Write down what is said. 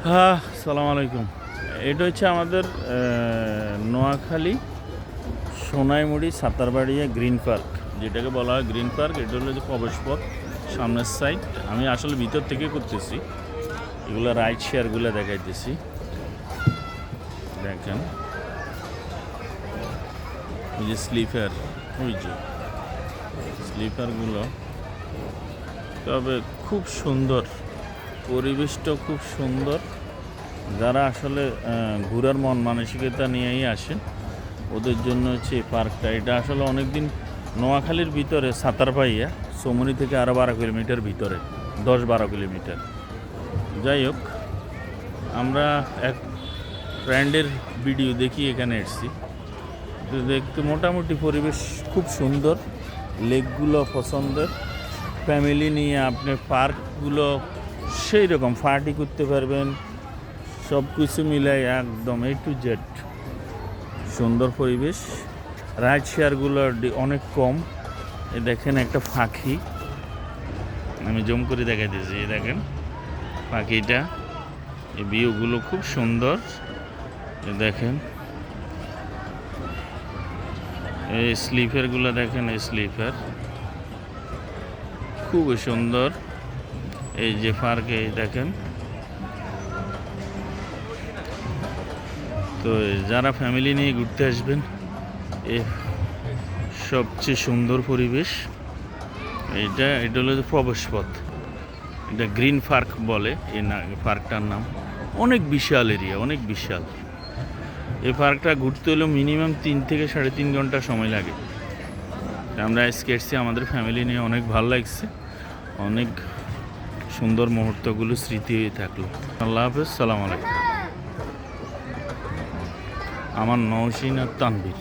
হ্যাঁ, সালাম আলাইকুম। এটা হচ্ছে আমাদের নোয়াখালী সোনাইমুড়ি সাতারবাড়িয়া গ্রিন পার্ক, যেটাকে বলা হয় গ্রিন পার্ক। এটা হলো যে প্রবেশপথ, সামনের সাইড। আমি আসলে ভিতর থেকে করতেছি, এগুলো রাইড শেয়ারগুলো দেখাইতেছি। দেখেন ওই যে স্লিপার, ওই যে স্লিপারগুলো, তবে খুব সুন্দর, পরিবেশটা খুব সুন্দর। যারা আসলে ঘোরার মন মানসিকতা নিয়েই আসে, ওদের জন্য হচ্ছে এই পার্কটা। এটা আসলে অনেক দিন নোয়াখালীর ভিতরে সাতারপাইয়া, চৌমুনি থেকে আরও 12 কিলোমিটার ভিতরে, 10-12 কিলোমিটার। যাই হোক, আমরা এক ফ্রেন্ডের ভিডিও দেখি এখানে এসেছি। তো দেখতে মোটামুটি পরিবেশ খুব সুন্দর, লেকগুলো পছন্দের। ফ্যামিলি নিয়ে আপনি পার্কগুলো সেই রকম পার্টি করতে পারবেন, সব কিছু মিলাই একদম A to Z সুন্দর পরিবেশ। রাইড শেয়ারগুলো অনেক কম। এ দেখেন একটা পাখি, আমি জুম করে দেখাই দিয়েছি। এই দেখেন পাখিটা, এই ভিউগুলো খুব সুন্দর। দেখেন এই স্লিপারগুলো, দেখেন এই স্লিপার খুব সুন্দর। এই যে পার্কে দেখেন, তো যারা ফ্যামিলি নিয়ে ঘুরতে আসবেন, এ সবচেয়ে সুন্দর পরিবেশ। এটা হলো যে প্রবেশপথ, এটা গ্রিন পার্ক বলে এই পার্কটার নাম। অনেক বিশাল এরিয়া, অনেক বিশাল। এই পার্কটা ঘুরতে হলেও মিনিমাম 3 থেকে 3.5 ঘন্টা সময় লাগে। আমরা আজকে এসেছি আমাদের ফ্যামিলি নিয়ে, অনেক ভালো লাগছে, অনেক সুন্দর মুহূর্তগুলো স্মৃতি হয়ে থাকলো। আল্লাহ হাফেজ, সালাম আলাইকুম। আমার নওশিন আর তানভীর।